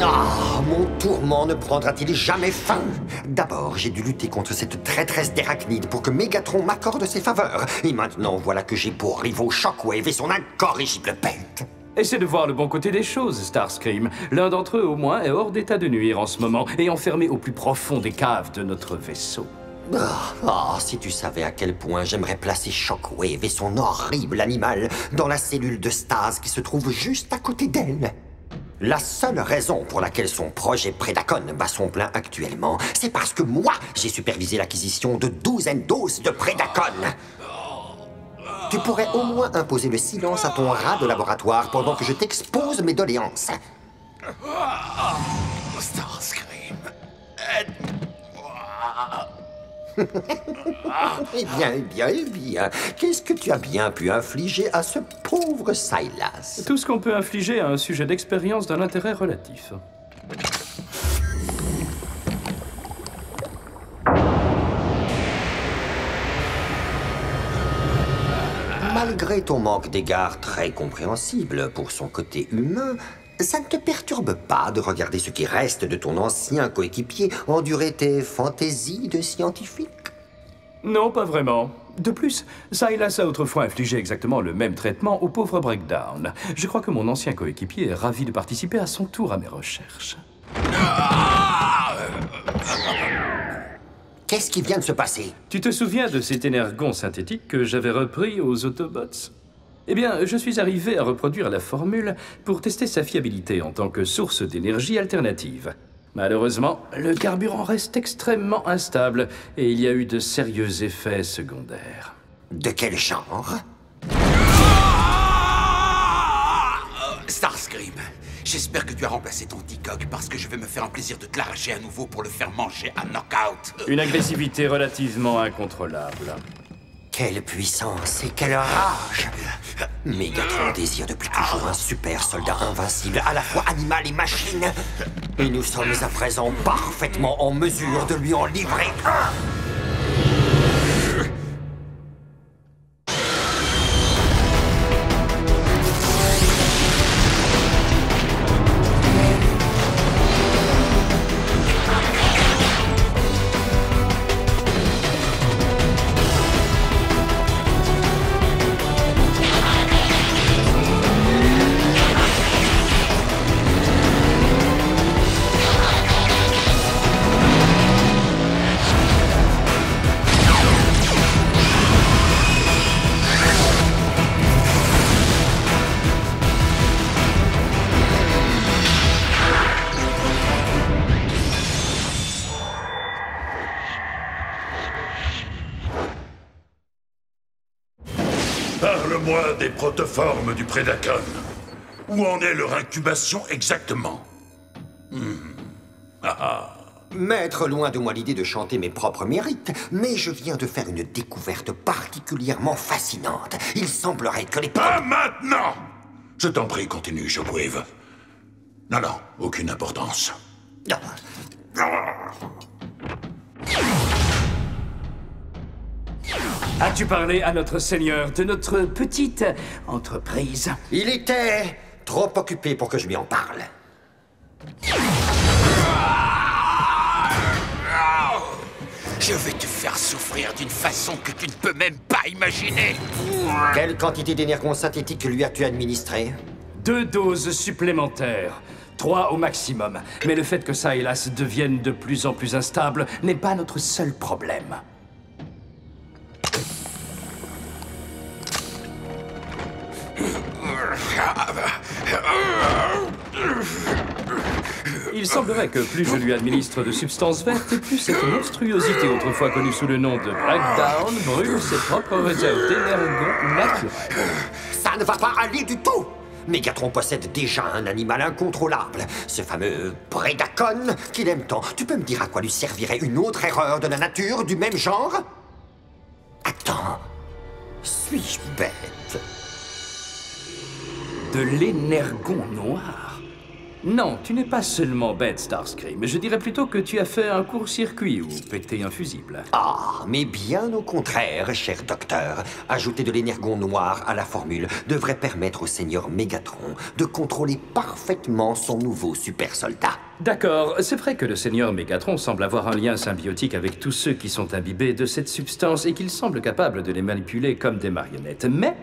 Ah, mon tourment ne prendra-t-il jamais fin? D'abord, j'ai dû lutter contre cette traîtresse d'Arachnide pour que Megatron m'accorde ses faveurs. Et maintenant, voilà que j'ai pour rivaux Shockwave et son incorrigible bête. Essaie de voir le bon côté des choses, Starscream. L'un d'entre eux, au moins, est hors d'état de nuire en ce moment et enfermé au plus profond des caves de notre vaisseau. Si tu savais à quel point j'aimerais placer Shockwave et son horrible animal dans la cellule de stase qui se trouve juste à côté d'elle. La seule raison pour laquelle son projet Predacon bat son plein actuellement, c'est parce que moi, j'ai supervisé l'acquisition de douzaines d'os de Predacon. Tu pourrais au moins imposer le silence à ton rat de laboratoire pendant que je t'expose mes doléances. Starscream, aide-moi. Eh bien, qu'est-ce que tu as bien pu infliger à ce pauvre Silas? Tout ce qu'on peut infliger à un sujet d'expérience d'un intérêt relatif. Malgré ton manque d'égard très compréhensible pour son côté humain, ça ne te perturbe pas de regarder ce qui reste de ton ancien coéquipier endurer tes fantaisies de scientifique? Non, pas vraiment. De plus, Silas a autrefois infligé exactement le même traitement au pauvre Breakdown. Je crois que mon ancien coéquipier est ravi de participer à son tour à mes recherches. Qu'est-ce qui vient de se passer? Tu te souviens de cet énergon synthétique que j'avais repris aux Autobots? Eh bien, je suis arrivé à reproduire la formule pour tester sa fiabilité en tant que source d'énergie alternative. Malheureusement, le carburant reste extrêmement instable et il y a eu de sérieux effets secondaires. De quel genre? Starscream, j'espère que tu as remplacé ton T-Cog parce que je vais me faire un plaisir de te l'arracher à nouveau pour le faire manger à knockout. Une agressivité relativement incontrôlable. Quelle puissance et quelle rage! Megatron désire depuis toujours un super soldat invincible, à la fois animal et machine. Et nous sommes à présent parfaitement en mesure de lui en livrer un! Parle-moi des protoformes du Predacon. Où en est leur incubation exactement? Maître, loin de moi l'idée de chanter mes propres mérites, mais je viens de faire une découverte particulièrement fascinante. Il semblerait que les... Pas maintenant! Je t'en prie, continue, Shockwave. Non, aucune importance. As-tu parlé à notre seigneur de notre petite entreprise? Il était trop occupé pour que je lui en parle. Je vais te faire souffrir d'une façon que tu ne peux même pas imaginer. Quelle quantité d'énergon synthétique lui as-tu administré? 2 doses supplémentaires. 3 au maximum. Mais le fait que Silas devienne de plus en plus instable n'est pas notre seul problème. Il semblerait que plus je lui administre de substances vertes, plus cette monstruosité autrefois connue sous le nom de Breakdown brûle ses propres réserves d'énergon naturel. Ça ne va pas aller du tout! Megatron possède déjà un animal incontrôlable, ce fameux Predacon qu'il aime tant. Tu peux me dire à quoi lui servirait une autre erreur de la nature du même genre? Attends, suis-je bête? De l'énergon noir? Non, tu n'es pas seulement bête, Starscream. Je dirais plutôt que tu as fait un court-circuit ou pété un fusible. Ah, mais bien au contraire, cher docteur. Ajouter de l'énergon noir à la formule devrait permettre au seigneur Mégatron de contrôler parfaitement son nouveau super soldat. D'accord, c'est vrai que le seigneur Mégatron semble avoir un lien symbiotique avec tous ceux qui sont imbibés de cette substance et qu'il semble capable de les manipuler comme des marionnettes. Mais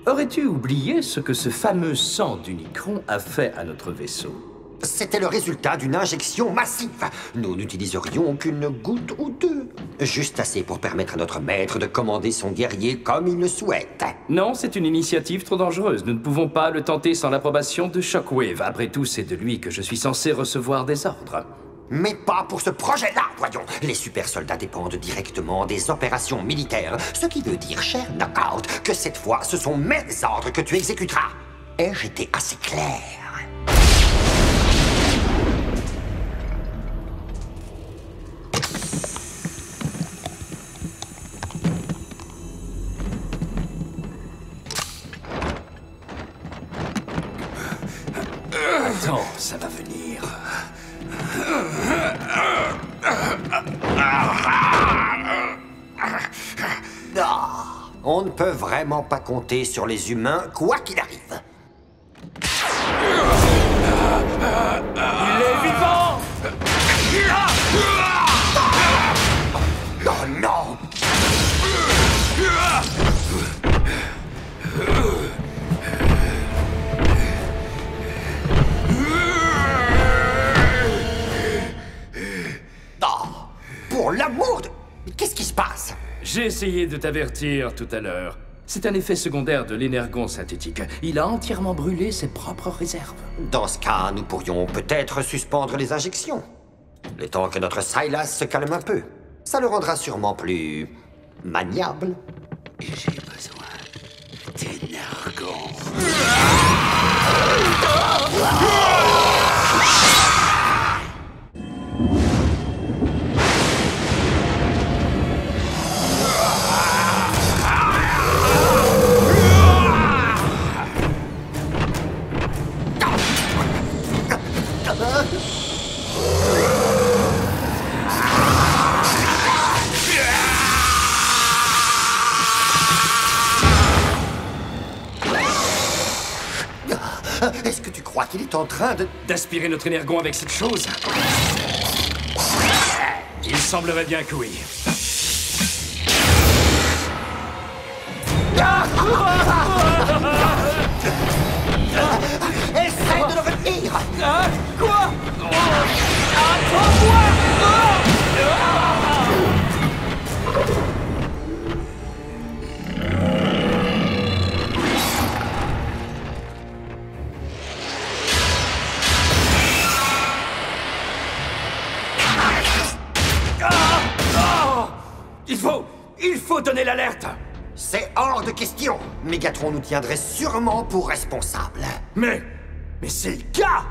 aurais-tu oublié ce que ce fameux sang d'Unicron a fait à notre vaisseau? C'était le résultat d'une injection massive. Nous n'utiliserions qu'une goutte ou deux. Juste assez pour permettre à notre maître de commander son guerrier comme il le souhaite. Non, c'est une initiative trop dangereuse. Nous ne pouvons pas le tenter sans l'approbation de Shockwave. Après tout, c'est de lui que je suis censé recevoir des ordres. Mais pas pour ce projet-là, voyons. Les super soldats dépendent directement des opérations militaires. Ce qui veut dire, cher Knockout, que cette fois, ce sont mes ordres que tu exécuteras. Ai-je été assez clair? Attends, ça va venir. Ah, on ne peut vraiment pas compter sur les humains, quoi qu'il arrive. Il est vivant! Oh non! Oh, pour l'amour de... Qu'est-ce qui se passe? J'ai essayé de t'avertir tout à l'heure. C'est un effet secondaire de l'énergon synthétique. Il a entièrement brûlé ses propres réserves. Dans ce cas, nous pourrions peut-être suspendre les injections. Le temps que notre Silas se calme un peu. Ça le rendra sûrement plus... maniable. J'ai besoin d'énergon. Est-ce que tu crois qu'il est en train de... D'aspirer notre énergon avec cette chose? Il semblerait bien que oui. Essaye de le retenir! Quoi? Il faut donner l'alerte! C'est hors de question! Mégatron nous tiendrait sûrement pour responsables. Mais c'est le cas!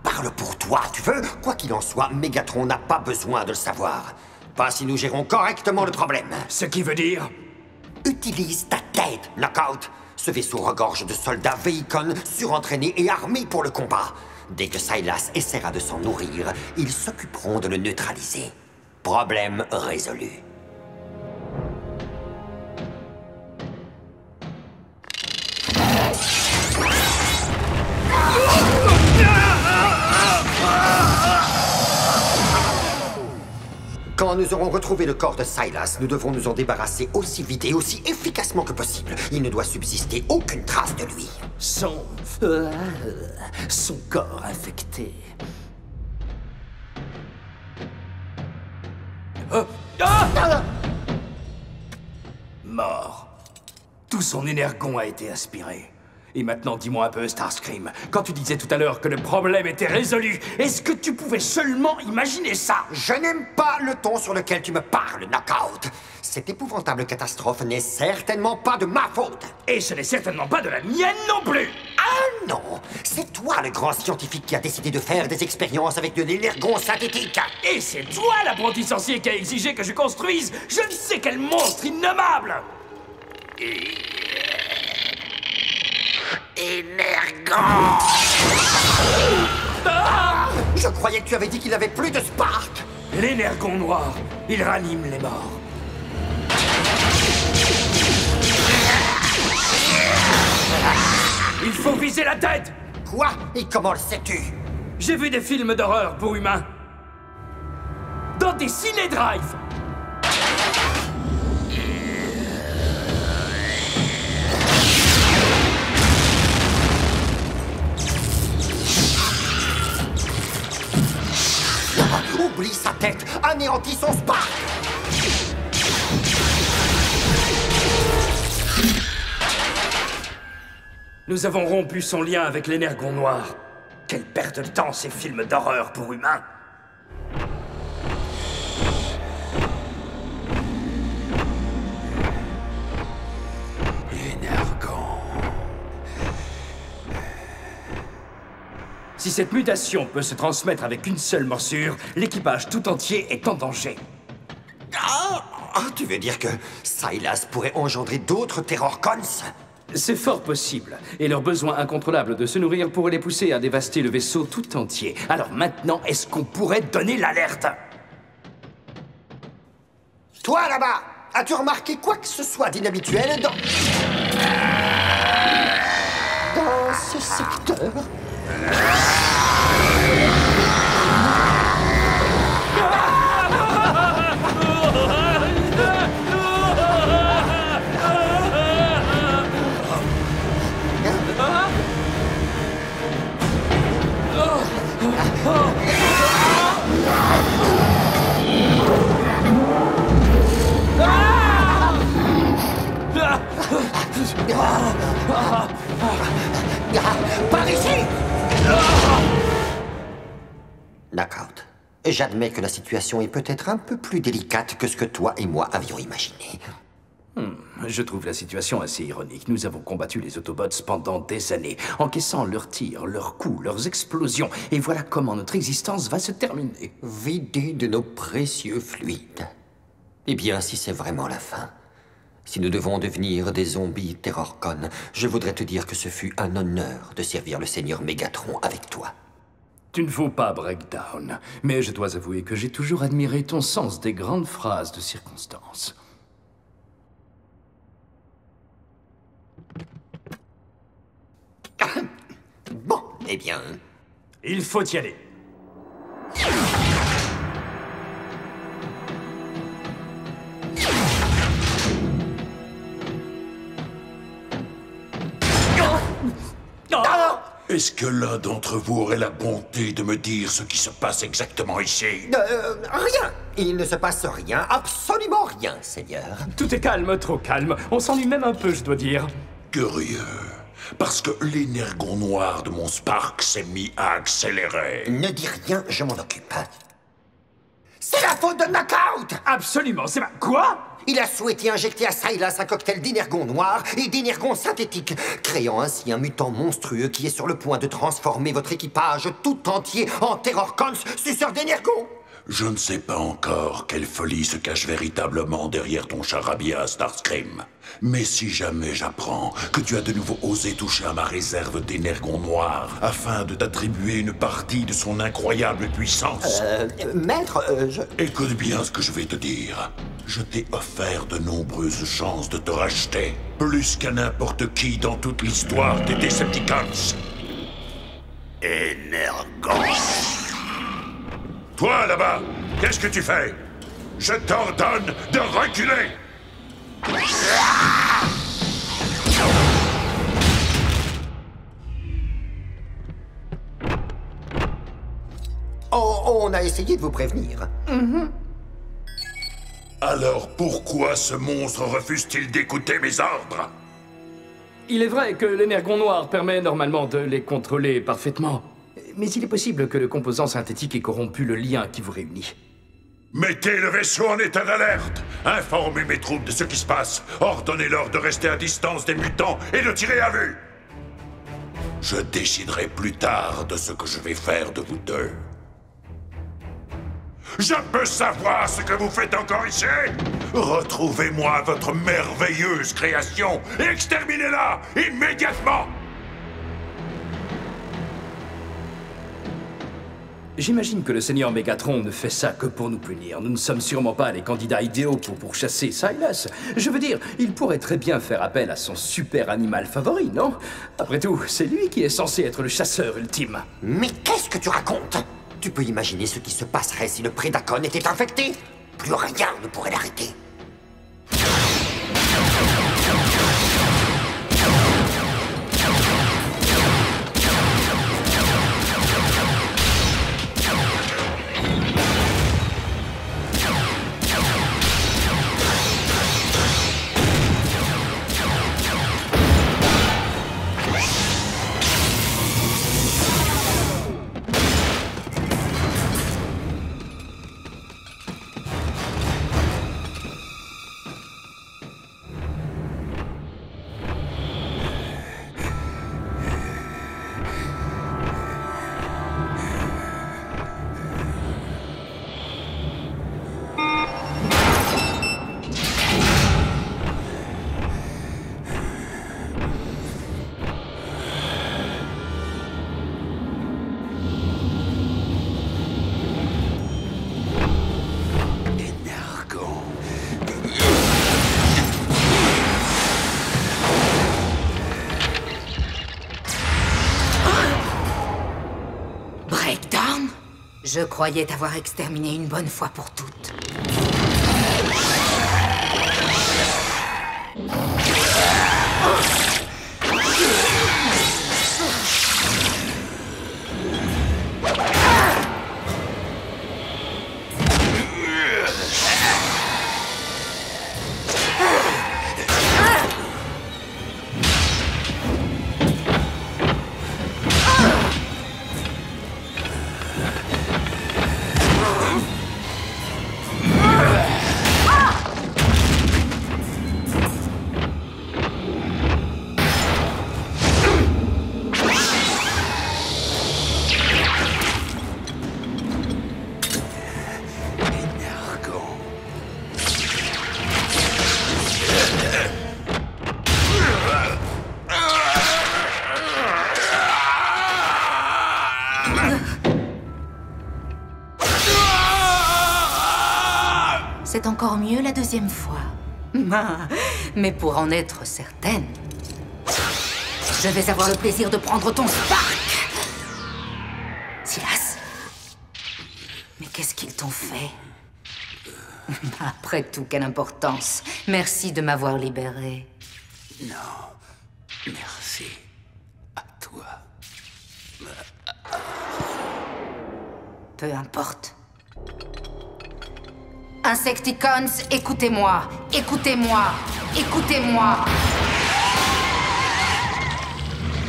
Parle pour toi, tu veux? Quoi qu'il en soit, Mégatron n'a pas besoin de le savoir. Pas si nous gérons correctement le problème. Ce qui veut dire? Utilise ta tête, Knockout. Ce vaisseau regorge de soldats Veicon surentraînés et armés pour le combat. Dès que Silas essaiera de s'en nourrir, ils s'occuperont de le neutraliser. Problème résolu. Quand nous aurons retrouvé le corps de Silas, nous devrons nous en débarrasser aussi vite et aussi efficacement que possible. Il ne doit subsister aucune trace de lui. Son corps infecté. Mort. Tout son énergon a été aspiré. Et maintenant, dis-moi un peu, Starscream, quand tu disais tout à l'heure que le problème était résolu, est-ce que tu pouvais seulement imaginer ça? Je n'aime pas le ton sur lequel tu me parles, Knockout. Cette épouvantable catastrophe n'est certainement pas de ma faute. Et ce n'est certainement pas de la mienne non plus. Ah non, c'est toi le grand scientifique qui a décidé de faire des expériences avec de l'énergon synthétique. Et c'est toi l'apprenti sorcier qui a exigé que je construise je ne sais quel monstre innommable. Énergon! Je croyais que tu avais dit qu'il n'avait plus de spark. L'énergon noir, il ranime les morts. Il faut viser la tête! Quoi? Et comment le sais-tu? J'ai vu des films d'horreur pour humains. Dans des ciné-drive! Oublie sa tête, anéantis son spark. Nous avons rompu son lien avec l'énergon noir. Quelle perte de temps, ces films d'horreur pour humains! Énergon. Si cette mutation peut se transmettre avec une seule morsure, l'équipage tout entier est en danger. Tu veux dire que Silas pourrait engendrer d'autres Terrorcons? C'est fort possible, et leur besoin incontrôlable de se nourrir pourrait les pousser à dévaster le vaisseau tout entier. Alors maintenant, est-ce qu'on pourrait donner l'alerte? Toi, là-bas, as-tu remarqué quoi que ce soit d'inhabituel dans ce secteur? Par ici! Knockout. J'admets que la situation est peut-être un peu plus délicate que ce que toi et moi avions imaginé. Je trouve la situation assez ironique. Nous avons combattu les Autobots pendant des années, encaissant leurs tirs, leurs coups, leurs explosions. Et voilà comment notre existence va se terminer. Vidés de nos précieux fluides. Eh bien, si c'est vraiment la fin, si nous devons devenir des zombies Terrorcon, je voudrais te dire que ce fut un honneur de servir le Seigneur Mégatron avec toi. Tu ne faut pas breakdown, mais je dois avouer que j'ai toujours admiré ton sens des grandes phrases de circonstance. Bon, eh bien... Il faut y aller. Est-ce que l'un d'entre vous aurait la bonté de me dire ce qui se passe exactement ici? Rien. Il ne se passe rien, absolument rien, Seigneur. Tout est calme, trop calme. On s'ennuie même un peu, je dois dire. Curieux. Parce que l'énergon noir de mon Spark s'est mis à accélérer. Ne dis rien, je m'en occupe. C'est la faute de Knockout! Absolument, c'est ma... Quoi? Il a souhaité injecter à Silas un cocktail d'énergon noir et d'énergon synthétique, créant ainsi un mutant monstrueux qui est sur le point de transformer votre équipage tout entier en Terrorcons suceurs d'énergon. Je ne sais pas encore quelle folie se cache véritablement derrière ton charabia, Starscream. Mais si jamais j'apprends que tu as de nouveau osé toucher à ma réserve d'énergon noir afin de t'attribuer une partie de son incroyable puissance... Maître, je... Écoute bien ce que je vais te dire. Je t'ai offert de nombreuses chances de te racheter, plus qu'à n'importe qui dans toute l'histoire des Decepticons. Énergon. Toi, là-bas, qu'est-ce que tu fais? Je t'ordonne de reculer! On a essayé de vous prévenir. Alors pourquoi ce monstre refuse-t-il d'écouter mes ordres? Il est vrai que l'énergon noir permet normalement de les contrôler parfaitement. Mais il est possible que le composant synthétique ait corrompu le lien qui vous réunit. Mettez le vaisseau en état d'alerte! Informez mes troupes de ce qui se passe. Ordonnez-leur de rester à distance des mutants et de tirer à vue. Je déciderai plus tard de ce que je vais faire de vous deux. Je peux savoir ce que vous faites encore ici? Retrouvez-moi votre merveilleuse création et exterminez-la immédiatement! j'imagine que le Seigneur Mégatron ne fait ça que pour nous punir. Nous ne sommes sûrement pas les candidats idéaux pour pourchasser Silas. Je veux dire, il pourrait très bien faire appel à son super animal favori, non? Après tout, c'est lui qui est censé être le chasseur ultime. Mais qu'est-ce que tu racontes? Tu peux imaginer ce qui se passerait si le Prédacon était infecté? Plus rien ne pourrait l'arrêter. Je croyais t'avoir exterminé une bonne fois pour toutes. C'est encore mieux la deuxième fois. Mais pour en être certaine, je vais avoir le plaisir de prendre ton Spark. Silas? Mais qu'est-ce qu'ils t'ont fait? Après tout, quelle importance. Merci de m'avoir libéré. Non, merci à toi. Peu importe. Insecticons, écoutez-moi, écoutez-moi, écoutez-moi.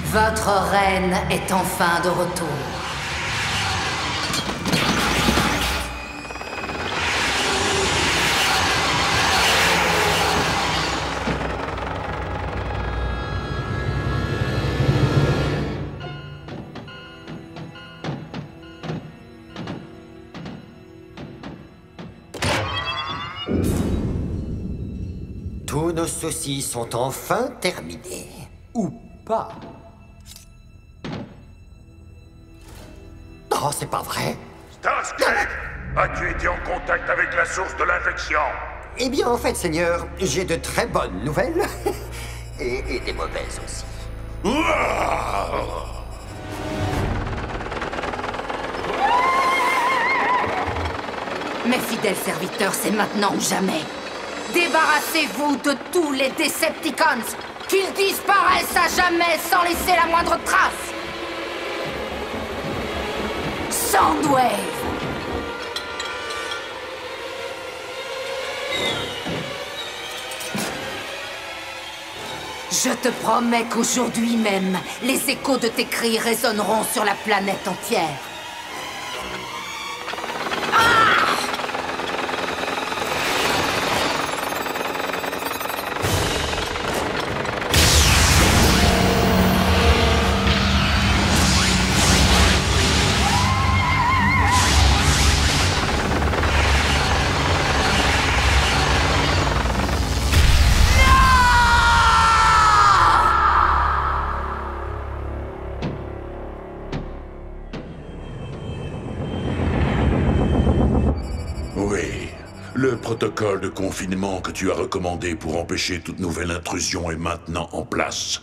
Votre reine est enfin de retour. Tous nos soucis sont enfin terminés. Ou pas. Oh, c'est pas vrai. Starscream, as-tu été en contact avec la source de l'infection? Eh bien, en fait, Seigneur, j'ai de très bonnes nouvelles. et des mauvaises aussi. Mes fidèles serviteurs, c'est maintenant ou jamais. Débarrassez-vous de tous les Decepticons, qu'ils disparaissent à jamais sans laisser la moindre trace. Soundwave! Je te promets qu'aujourd'hui même, les échos de tes cris résonneront sur la planète entière. Le protocole de confinement que tu as recommandé pour empêcher toute nouvelle intrusion est maintenant en place.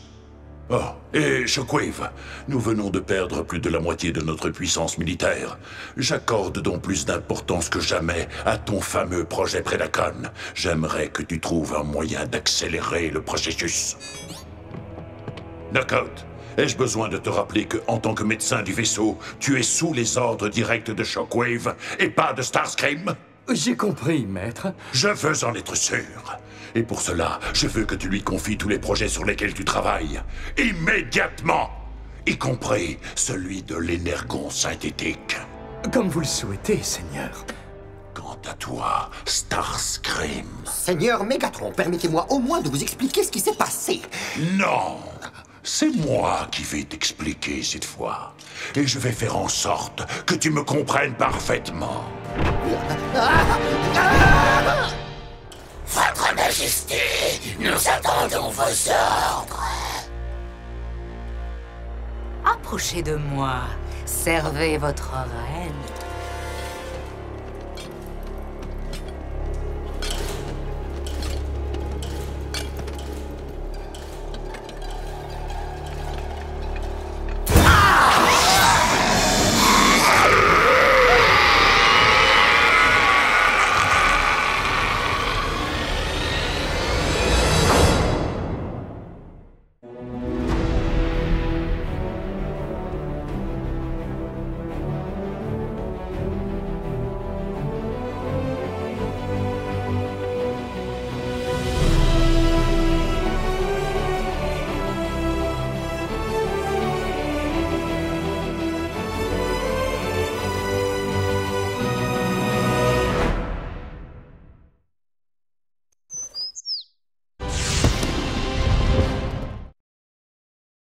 Oh, et Shockwave, nous venons de perdre plus de la moitié de notre puissance militaire. J'accorde donc plus d'importance que jamais à ton fameux projet Predacon. J'aimerais que tu trouves un moyen d'accélérer le processus. Knockout, ai-je besoin de te rappeler que, en tant que médecin du vaisseau, tu es sous les ordres directs de Shockwave et pas de Starscream? J'ai compris, maître. Je veux en être sûr. Et pour cela, je veux que tu lui confies tous les projets sur lesquels tu travailles. Immédiatement! Y compris celui de l'énergon synthétique. Comme vous le souhaitez, Seigneur. Quant à toi, Starscream... Seigneur Mégatron, permettez-moi au moins de vous expliquer ce qui s'est passé. Non! C'est moi qui vais t'expliquer cette fois. Et je vais faire en sorte que tu me comprennes parfaitement. Votre Majesté, nous attendons vos ordres. Approchez de moi. Servez votre reine.